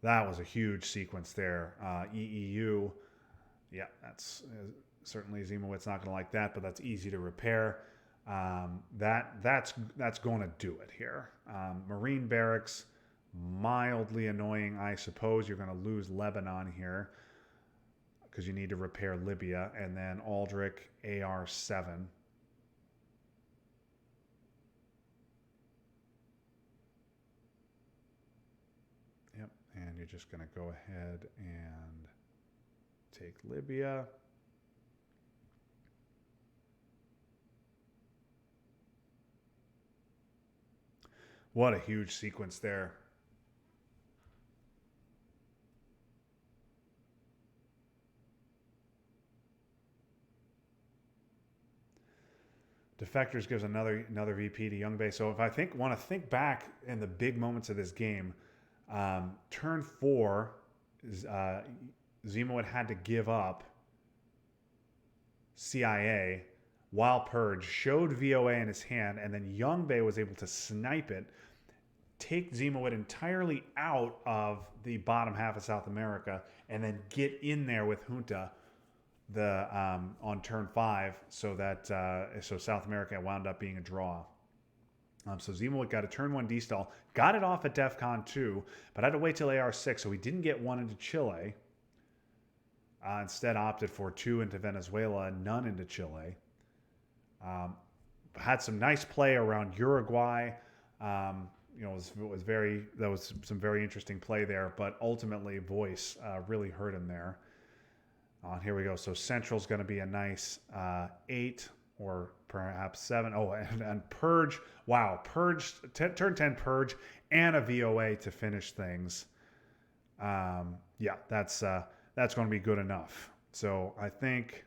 That was a huge sequence there. EEU, yeah, that's certainly Ziemowit's not going to like that, but that's easy to repair. That's going to do it here. Marine barracks, mildly annoying, I suppose. You're going to lose Lebanon here because you need to repair Libya, and then Aldrich AR7. Yep, and you're just going to go ahead and take Libya. What a huge sequence there. Defectors gives another VP to Youngbae. So if I want to think back in the big moments of this game, turn 4, Ziemowit had to give up CIA while Purge showed VOA in his hand, and then Youngbae was able to snipe it, take Ziemowit entirely out of the bottom half of South America, and then get in there with Junta on turn 5, so that so South America wound up being a draw. So Ziemowit got a turn 1 D-stall, got it off at DEFCON 2, but had to wait till AR6, so he didn't get 1 into Chile. Instead opted for 2 into Venezuela, none into Chile. Had some nice play around Uruguay. That was some very interesting play there, but ultimately Voice really hurt him there. Here we go. So Central's going to be a nice 8 or perhaps 7. Oh, and Purge. Wow, Purge, turn 10 Purge and a VOA to finish things. Yeah, that's going to be good enough. So I think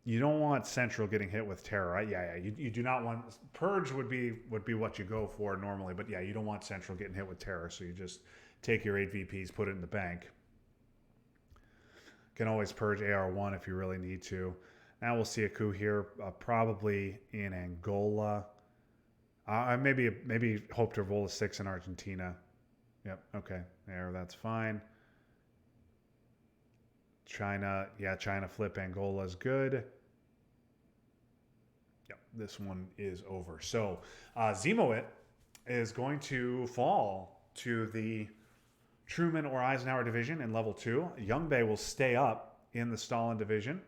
you don't want Central getting hit with terror, right? Yeah. You do not want Purge would be what you go for normally, but yeah, you don't want Central getting hit with terror. So you just take your 8 VPs, put it in the bank. Can always purge AR1 if you really need to. Now we'll see a coup here, probably in Angola. Maybe hope to roll a 6 in Argentina. Yep, okay, that's fine. China flip Angola is good. Yep, this one is over. So Ziemowit is going to fall to the Truman or Eisenhower division in level 2. Youngbae will stay up in the Stalin division.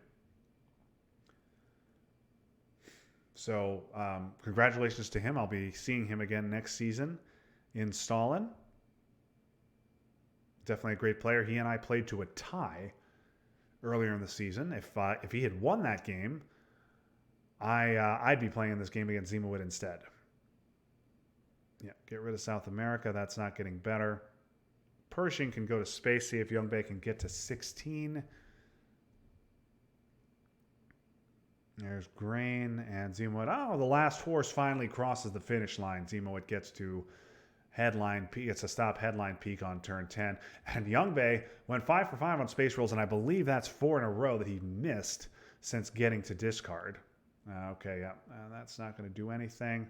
So congratulations to him. I'll be seeing him again next season in Stalin. Definitely a great player. He and I played to a tie earlier in the season. If he had won that game, I'd be playing this game against Ziemowit instead. Yeah, get rid of South America. That's not getting better. Pershing can go to space, see if Youngbae can get to 16. There's Grain and Ziemowit. Oh, the last horse finally crosses the finish line. Ziemowit gets to headline peak. It's a stop headline peak on turn 10. And Youngbae went 5 for 5 on space rolls, and I believe that's 4 in a row that he missed since getting to discard. Okay, yeah, that's not going to do anything.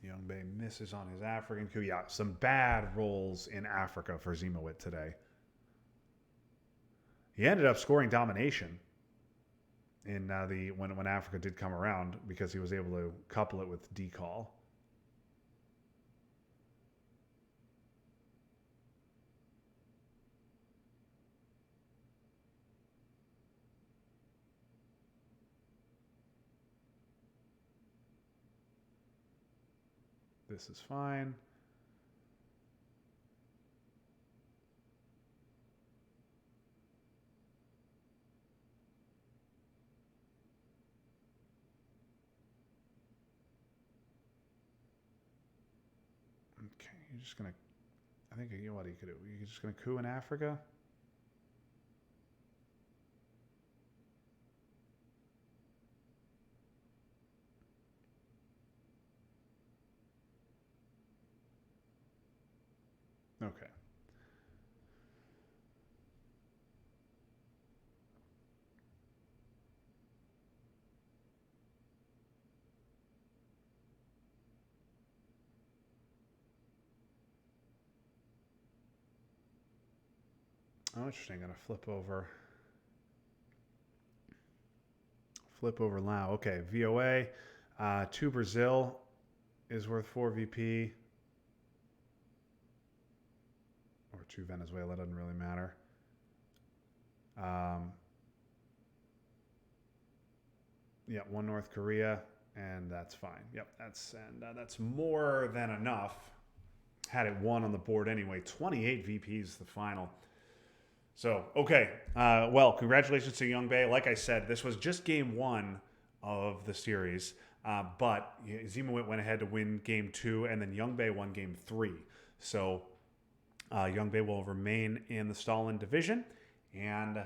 Youngbae misses on his African coup. Yeah, some bad rolls in Africa for Ziemowit today. He ended up scoring domination in when Africa did come around because he was able to couple it with decall. This is fine. Okay, you're just gonna. I think you know what you could do. You're just gonna coup in Africa. Okay. Oh, interesting. Gonna flip over Lao. Okay, VOA. 2 Brazil is worth 4 VP. Or 2 Venezuela, doesn't really matter. Um, yeah, 1 North Korea, and that's fine. Yep, that's more than enough. Had it 1 on the board anyway. 28 VPs, the final. So, okay. Well, congratulations to Youngbae. Like I said, this was just game 1 of the series, but Ziemowit went ahead to win game 2, and then Youngbae won game 3. So, Youngbae will remain in the Stalin division, and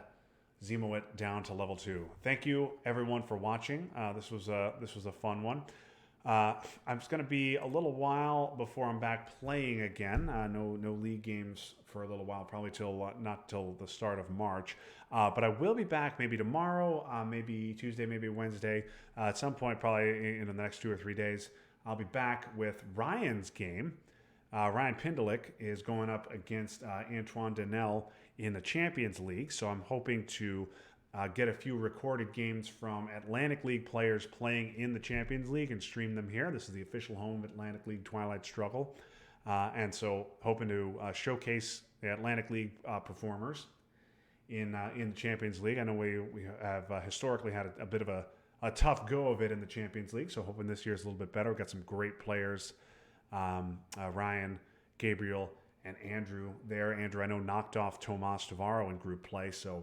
Ziemowit down to level 2. Thank you, everyone, for watching. This was a fun one. It's going to be a little while before I'm back playing again. No league games for a little while, probably not till the start of March. But I will be back maybe tomorrow, maybe Tuesday, maybe Wednesday. At some point, probably in the next 2 or 3 days, I'll be back with Ryan's game. Ryan Pindalik is going up against Antoine Denel in the Champions League, so I'm hoping to get a few recorded games from Atlantic League players playing in the Champions League and stream them here. This is the official home of Atlantic League Twilight Struggle. And so hoping to showcase the Atlantic League performers in the Champions League. I know we have historically had a bit of a tough go of it in the Champions League, so hoping this year's a little bit better. We've got some great players, Ryan, Gabriel, and Andrew there. Andrew, I know, knocked off Tomas Tavaro in group play, so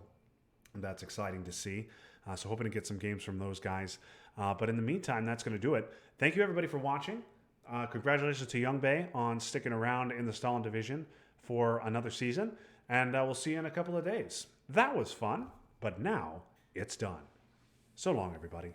that's exciting to see. So hoping to get some games from those guys. But in the meantime, that's going to do it. Thank you, everybody, for watching. Congratulations to Youngbae on sticking around in the Stalin division for another season. And we'll see you in a couple of days. That was fun, but now it's done. So long, everybody.